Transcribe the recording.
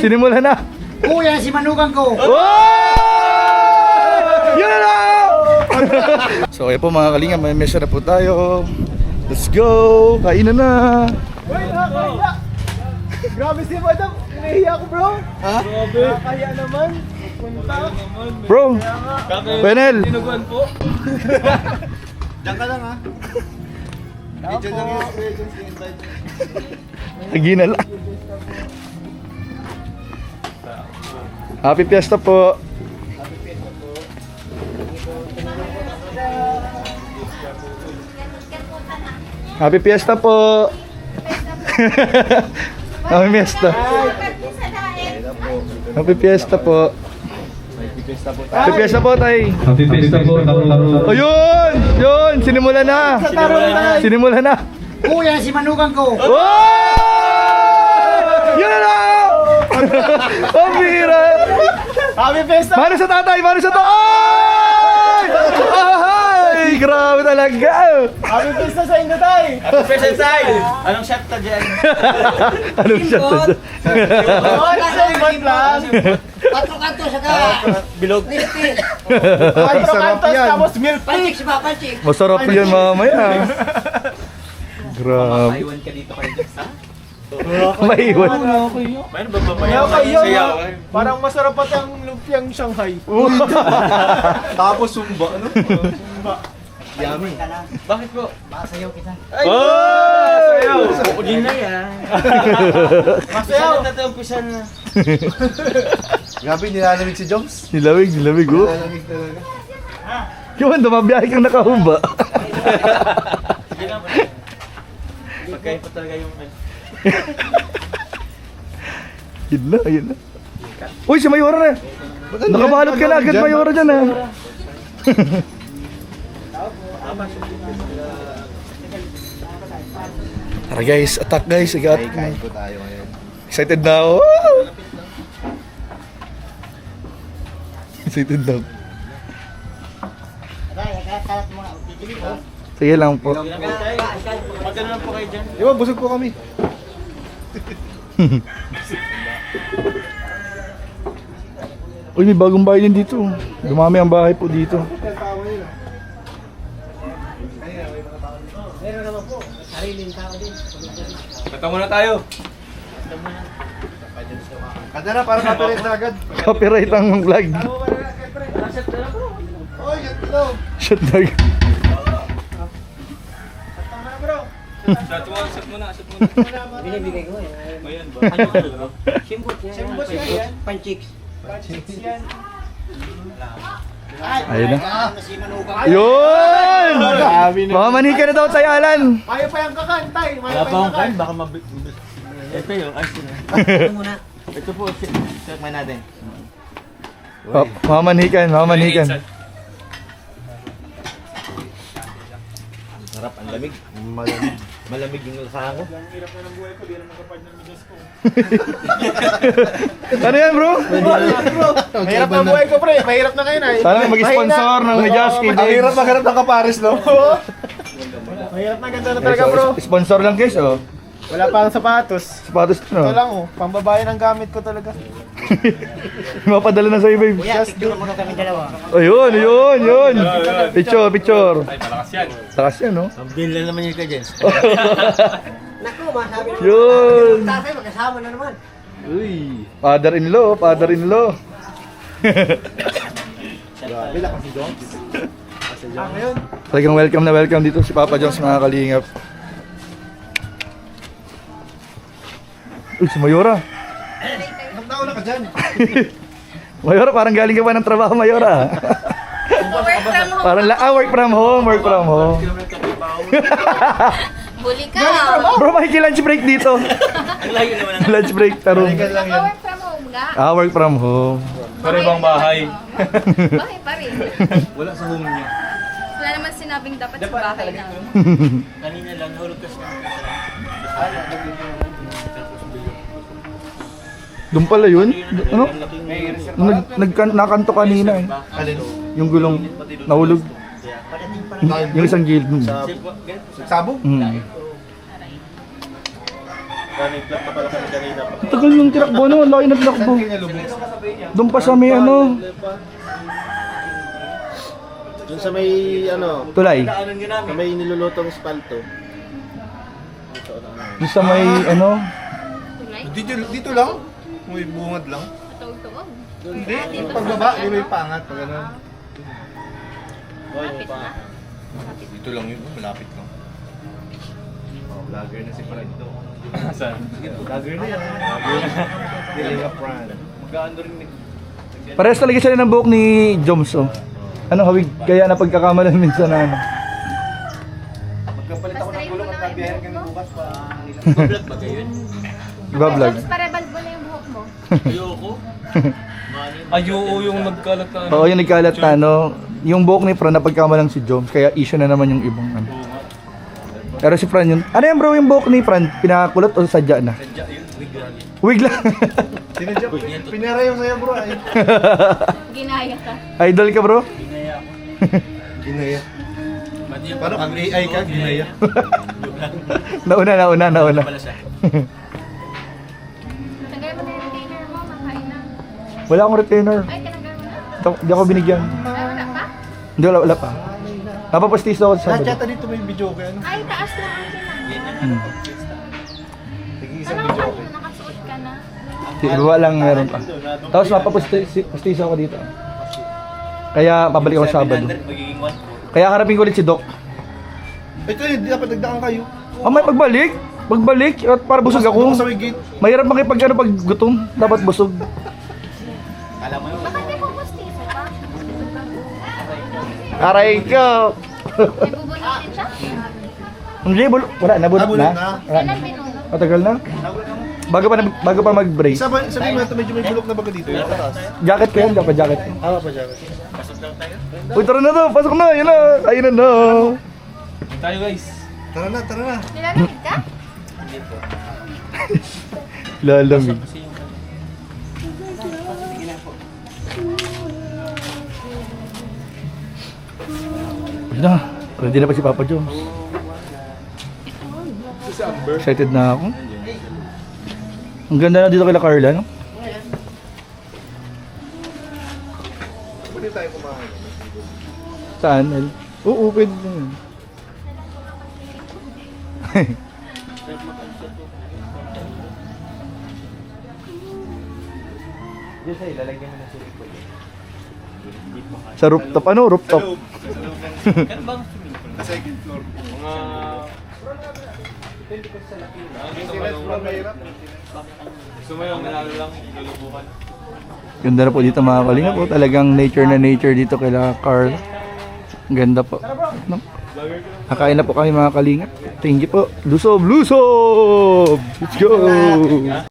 Sinimula na. Kuya, si manugang ko. Yun na lang! So kaya po mga kalinga, may mesa na po tayo. Let's go! Kainan na! Grabe si Madam. Nahiya ko, bro. Ha? Grabe. Kaya naman. Punta. Bro! Penel! Tinuguan po. Diyan ka lang, ha? Medyo lang yung invite. Lagi na lang. Happy Fiesta po! Happy Fiesta po! Happy Fiesta! Happy Fiesta po! Happy Fiesta po, tay! Happy Fiesta po, taro-taro. Ayun! Yun! Sinimula na! Sinimula na! Kuya, si manugang ko. Yun na lang! Ang bira! Happy Fiesta. Mano sa tatay! Mano sa tatay! Ay! Grabe talaga! Happy Fiesta sa inyo, tay. Present side! Anong shot ta dyan? Anong shot na dyan? Simbot lang. Kanto sa ka. Bilog. Quatro cantos tapos milk tea. Panchik si Papa Panchik. Masarap yan mamaya. Grabe. Maiwan ka dito kayo Jex, ha? Maiwan. Mayroon ba Kaya kayo, Sayaw. parang masarap pa ang lumpiang Shanghai. Tapos sumba, ano? Yummy. Bakit po? Masayaw kita. Oh! Sayaw! Pupulin na yan. Masayaw. Pisan na umpisan na. Grabe, nilalamig si Joms. Nilamig, nilamig oh. Nilalamig talaga. Yun, dumabiyahe kang nakahumba. Sige na, pagkain pa talaga yung... Yun na, yun na. Uy, si Mayora na. Nakabalot ka na agad, Mayora dyan ha. Tara guys, attack guys. Kain po tayo ngayon. Excited na ako. Excited na ako. Kalat mo nga. Titili ko. Sige lang po. Magkano lang po kayo dyan? Di ba, busog po kami. Uy, may bagong bahay din dito. Dumami ang bahay po dito. Sariling tao din. Kata muna tayo. Kada na, parang copyright na agad. Copyright ang vlog. Oy, ganito. Shot na. Shot muna. Binibigay ko eh. Ayan ba? Simbot yan. Simbot yan. Panchiks. Yan. Ayun na. Si Manugang. Yun! Mamamanika na daw tayo, Alan. Mayo pa yung kakantay. Wala pa akong kain, baka mabit. Ito yung ice na. Ano muna? Ito po, check man natin. Mamanikan, mamanikan. Sarap, ang lamig. Malamig yung lasahan ko. Ang hirap na ng buhay ko, di na magkapad ng midas ko. Ano yan, bro? Mahirap na buhay ko, pre. Mahirap na ngayon ay. Sana mag-sponsor ng Mejaski. Ang hirap maghanap ng kapares, no? Mahirap na ganda na talaga, bro. Sponsor lang guys, oh. Wala pa akong sapatos. Sapatos Ito no. lang, oh. Pambabayan ang gamit ko talaga. Mapadala na sa'yo, babe. Kuya, picture mo na kami dalawa. Ayun, yun, yun. Picture, picture. Ay, malakas yan. Takas yan, no? Ang bill na naman yung kay Naku, masabi mo. Yun. Tatay, magkasama na naman. Uy, father-in-law, father-in-law. Grabe lang kasi Jones. Ngayon, Talagang welcome na welcome dito si Papa Jones, mga kalingap. Uy, si Mayora. ilang taon na ka dyan? Mayora, parang galing ka pa ng trabaho, Mayora. Work from home. Parang work from home, work from home. Huli ka. Bro, makiki-lunch break dito. Ang layo naman ang... Lunch break, tarong. lang yan. Work from home nga. Work from home. Pero ibang bahay. Bahay pa rin. Wala sa home niya. Wala naman sinabing dapat sa bahay lang. Kanina lang, nahulog ka siya. Doon pala yun? Ano? Nakanto kanina eh. Alin? Yung gulong nahulog. Yung isang gilid. Sabog? Mm. Running flat na pala kami kanina. Tagal ng tinakbo, no? Ang laki ng tinakbo. Doon pa sa may ano, Doon sa may, tulay. sa may nilulutong espalto. Doon sa may ano, Tulay? Dito lang? May bungad lang? Tuog-tuog. Hindi, yung pagbaba, di may pangat, pag ano. Lapit na. Dito lang yun, malapit lang. Oh, vlogger na si Fred to. Saan? Vlogger na yan. Diling a Fran. Magkaano rin ni... parehas talaga sila ng buhok ni Joms, oh. Ano, hawig, kaya na pagkakamalan minsan na ano. Magkapalit ako ng gulong at kabiyahin kami bukas pa. Vlog ba kayo yun? Iba-vlog. Tapos parebal mo na yung buhok mo. Ayoko. Ayoko yung nagkalat na Oo, yung nagkalat na ano, yung buhok ni Fran na pagkamalang si Joms, kaya issue na naman yung ibang ano. Pero si Fran yun, ano yan bro yung buhok ni Fran, pinakulot o sadya na? Sadya yun, wig lang. Wig lang. Sinadya, pinara yung sa'yo bro ay. Ginaya ka. Idol ka bro? Ginaya ako. Ginaya. Mati yung Paano kang AI ka, ginaya? Nauna. pala siya. Tanggalin mo na yung retainer mo, makain na. Wala akong retainer. Ay, tinanggal mo na. Hindi ako binigyan. Ay, wala pa? Hindi, wala pa. Napapastiso ako sa Lahat sabado. yata dito may video kayo. Ay, taas na ang Hmm. Tig-isang Ano video ka kayo. nakasuot ka na? Di, iba lang meron pa. Tapos mapapastiso ako dito. Kaya pabalik ako sa Sabado. Magiging 1 Kaya harapin ko ulit si Doc. Ito yun, dapat nagdaan kayo. May pagbalik. Pagbalik at para busog Doon ako. sa may gate. Mahirap makipag ano pag gutom. Dapat busog. Baka di mo pustiso pa? Aray ko. May bubunutin siya? Hindi, wala. Nabunot Nabunot na. na. Wala. Kailan binunod? Matagal na. Bago pa mag-break. Sabihin mo ito, medyo may bulok na baga dito. Yung pataas. Jacket ko yan, dapat jacket ko. Awa pa dyan. Uy, tara na to. Pasok na. Yun na. Ayun na. tayo guys. Tara na, tara na. Nilalamig ka? Lalamig. Ayun na. Ready na pa si Papa Jones. Excited na ako. Ang ganda na dito kay Carla, no? Pwede tayo kumain. Saan? El? Oo, pwede na yun. Sa rooftop. Ano? Rooftop. Ano bang swimming pool? Second floor. Mga... Gusto mo yung manalo lang, lulubukan. Ganda na po dito mga kalinga po. Talagang nature na nature dito kay Carl. Ang ganda po. No? Kakain na po kami mga kalinga. Thank you po. Lusob! Lusob! Let's go!